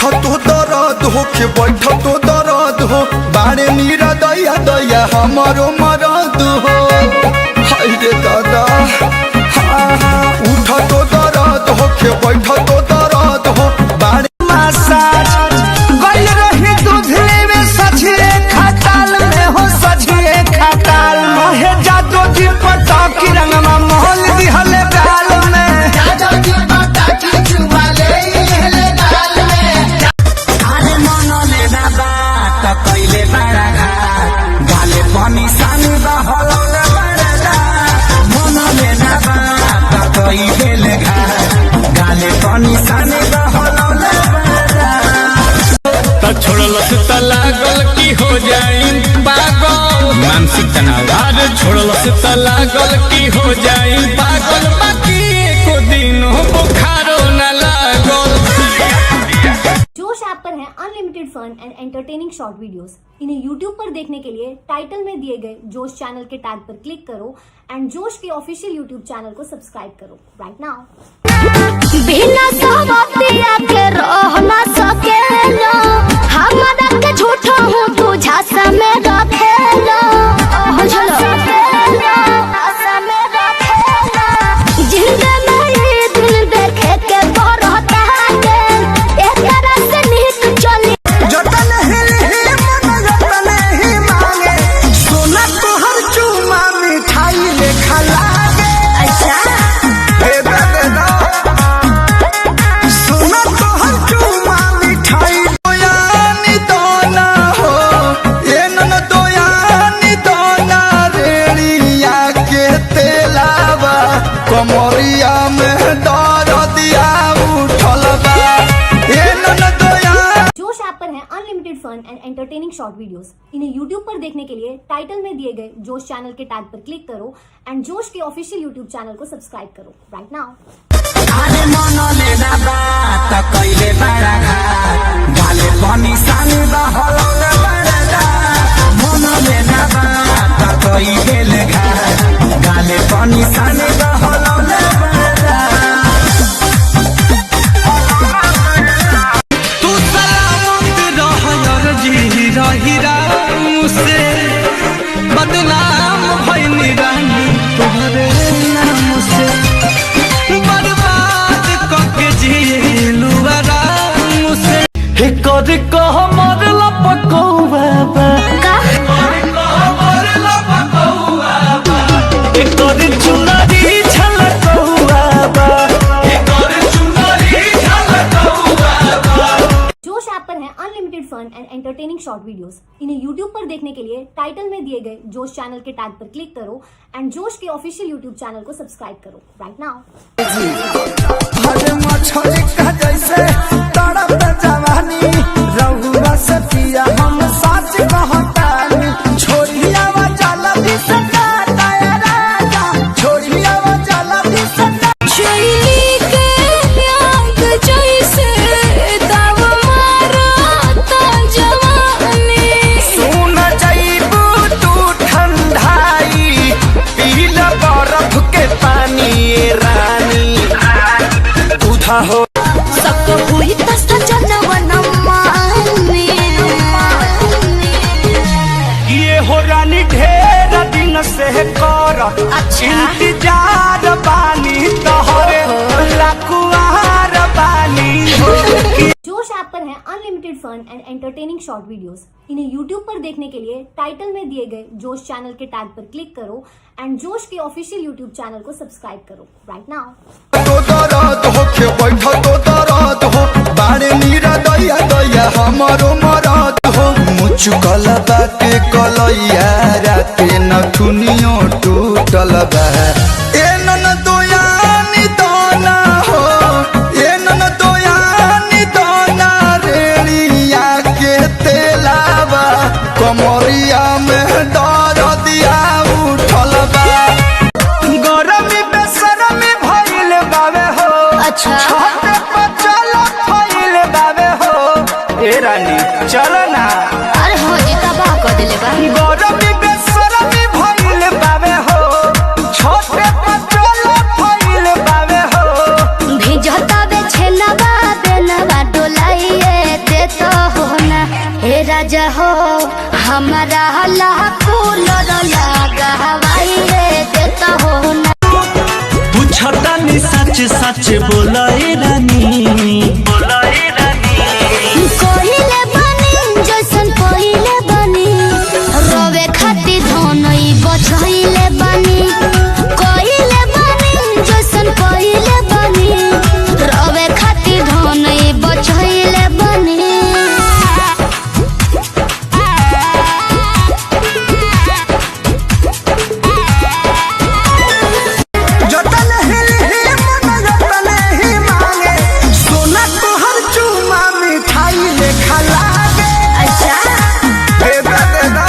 उठा तो दर्द हो के बैठा तो दर्द हो बाड़े नीरा दैया दैया हमारो मरद हो हाय रे दादा उठा तो दर्द हो के बैठा तो दर्द हो बाड़े मसाज गइल रही दूधले में सझिए खटाल में हो सझिए खटाल महे जादो जी पता की रंगमा मोहल दिहले गाल में जादो जी पता की चुमाले हेले गाल में अरे मनो लेना बात कइले बड़ा घाट गाले पानी सानी बहलौले बड़ा मनो लेना बात कइले घाट गाले पानी सानी बहलौले छोड़लस त लागल की हो जाई पागल मानसिक तनाव अरे छोड़लस त लागल की हो जाई पागल बाकी एको दिन बुखारो न लागल। जोश ऐप पर है unlimited fun and entertaining short videos. इन्हें यूट्यूब पर देखने के लिए टाइटल में दिए गए जोश चैनल के टैग पर क्लिक करो एंड जोश के ऑफिशियल यूट्यूब चैनल को सब्सक्राइब करो राइट नाउ। बिना सवतिया के रह ना सकेला हमरा के झूठा हूँ तू झांसा में रखेला जिंदा नहीं दिल देखे के बरता है एक तरह से नीत चली जतन हिल मन जतन ही मांगे सोना तोहर चूमा मिठाई लेखा लागे अच्छा हे दादा सोना तोहर चूमा मिठाई दोयानी दोना हो ये नन दोयानी दोना रेड़िया के तेलावा कमरिया में दर दिया उठल बा ये नन दोया। जोश ऐप पर है unlimited fun and entertaining short videos. इन्हें यूट्यूब पर देखने के लिए टाइटल में दिए गए जोश चैनल के टैग पर क्लिक करो एंड जोश के ऑफिशियल यूट्यूब चैनल को सब्सक्राइब करो राइट नाउ। अरे मनो लेना बात कइले बड़ा घाट गाले पानी सानी बहलौले बड़ा मनो लेना बात कइले घाट गाले पानी सानी बहलौले बड़ा तू सलामत रह यार जी रही राम से बदनाम भइनी रानी तोहरे नाम से बर्बाद कके जिलू आराम से हे कर कह मरला पकौवा बा हे कर चुनरी झलकौवा बा हे कर चुनरी झलकौवा बा। जोश ऐप पर है unlimited fun and entertaining short videos. इन्हें यूट्यूब पर देखने के लिए टाइटल में दिए गए जोश चैनल के टैग पर क्लिक करो एंड जोश के ऑफिशियल यूट्यूब चैनल को सब्सक्राइब करो राइट नाउ। हरे मछली का जैसे तड़प जवानी रहुआ से पिया हम साच कहतानी छोड़िया वा जाला भी सदा राजा छोड़िया वा जाला भी सदा चली के याद जैसे दव मारा तो जवानी सुन जाइबू तू ठंडाई पीला बर्फ के पानी ये रानी उठा हो सबको हुई तस्ता जनवन मानी ये हो रानी ढेर दिन से कर इंतजार बानी तोहरे लकुआर बानी जोश ऐप पर है unlimited fun and entertaining short videos. इन्हें यूट्यूब पर देखने के लिए टाइटल में दिए गए जोश चैनल के टैग पर क्लिक करो एंड जोश के ऑफिशियल यूट्यूब चैनल को सब्सक्राइब करो राइट नाउ। तो दर्द हो के बैठा तो दर्द हो बाड़े नीरा दैया दैया हमारो मरद हो मुचुकल बाटे कलैया राते नथुनियो टूटल बा ए नन दोयानी दोना हो ए नन दोयानी दोना रेड़िया के तेलावा कमरिया में दर दिया उठल बा गरमी बेसरमी भइल बावे हो अच्छा छते पर चलो फइल बावे हो ए रानी चल ना अरे हो जी तबाह कर दिले बा गरमी बेसरमी भइल बावे हो छते पर चलो फइल बावे हो भिजता बे छेना बा बेना बा डोलाइए सच सच बोलाए रानी, बोलाए रानी। कोइले बनी जैसन कोइले बनी, रोवे खातिर धनई बचइले बनी। कोइले बनी जैसन कोइले बनी, रोवे खातिर धनई बचइले बनी। जतन हिल मन जतन ही मांगे, सोना तोहर चूमा मिठाई लेखा लागे। अच्छा दे दो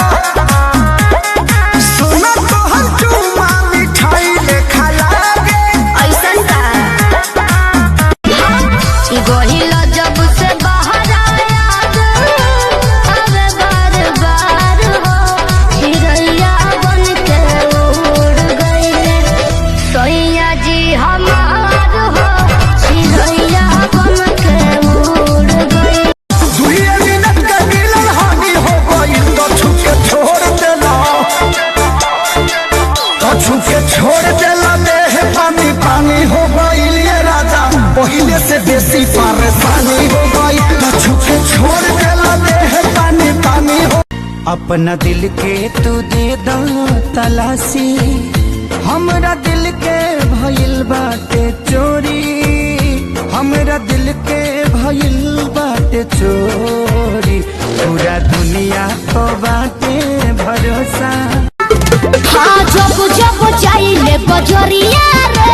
सोना तोहर चूमा मिठाई लेखा लागे। ऐसन का गोहिल जब से बाहर आया अबे बार बार हो, हिरैया बन के उड़ गईले सोइया जी हमार हो, हिरैया बन के उड़ गई। दुइये मिनट का मिलन हानि हो गई तो छुके छोड़ देला, तो छुके छोड़ देला। देह पानी पानी हो गई ये राजा, पहले से बेसी परेशानी हो गई। तो छुके छोड़ देला, देह पानी पानी हो। अपना दिल के तू दे दो तलाशी, हमरा दिल के भइल बाटे चोरी, हमरा दिल के भइल बाटे चोरी। पूरा दुनिया को बाटे भरोसा। हाँ जब जब जाइले बजरिया रे,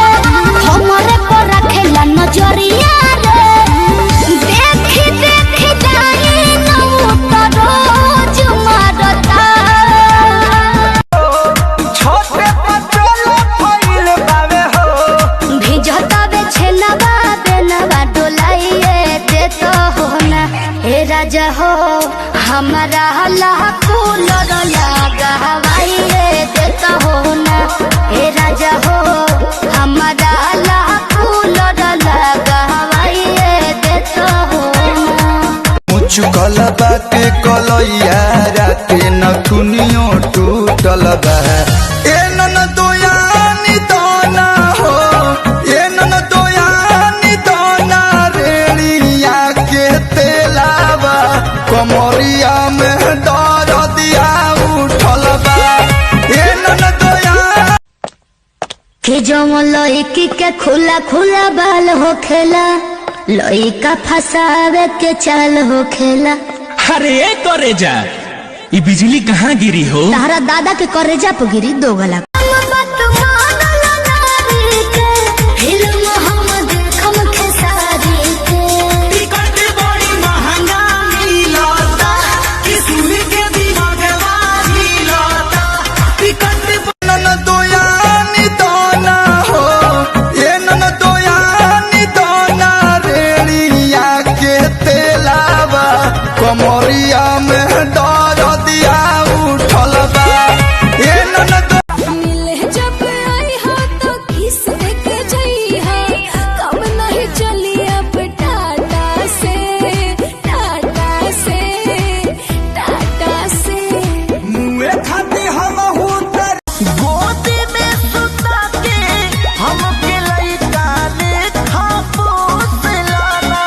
हमरे पर रखेला नजरिया रे। देखी देखी जाई नौ तो रोज मारता। छोटे पचोला फैल बावे हो, भिजता बे छेनवा बेनवा डोलाइए देतो हो ना हे राजा हो, हमारा कूलर लगा हवाइए देता हो ना हे राजा हो, हमारा कूलर लगा हवाइए देता हो ना। चुकल बाटे कलैया राते नथुनियो टूटल बा। ए नन दोयानी दोना हो, ए नन दोयानी दोना रेड़िया के तेलावा, कमरिया में दर्दिया उठल बा। ए नन दोया कि जो लड़की के खुला खुला बाल हो खेला, लड़का फसावे के चाल हो खेला। अरे करे जा, ये बिजली कहाँ गिरी हो? तारा दादा के करेजा पे गिरी दो गला। नन दोयानी दोना हो, ए नन दोयानी दोना रेड़िया के तेलावा, कमरिया में दर्दिया उठल बा। ए नन मिले जब आई हो तो किस के जई हो, कब नहीं चली अब टाटा से, टाटा से, टाटा से। मुए खाती हम उतर गोदी में सुता के, हमके लइका लेखा पोस लाना।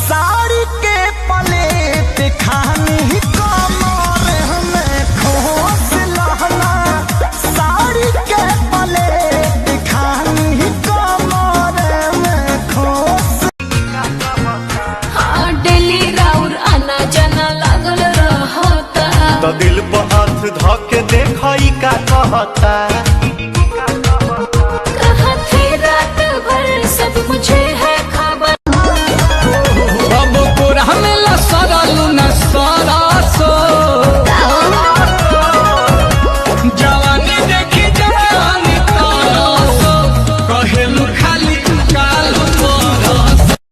साड़ी के पलेट खानी कमर हमें खोस लाना, साड़ी के पलेट खानी कमर में खोस। हाँ डेली राउर आना जाना लागल रहता, तो दिल पर हाथ धके देखई का कहता।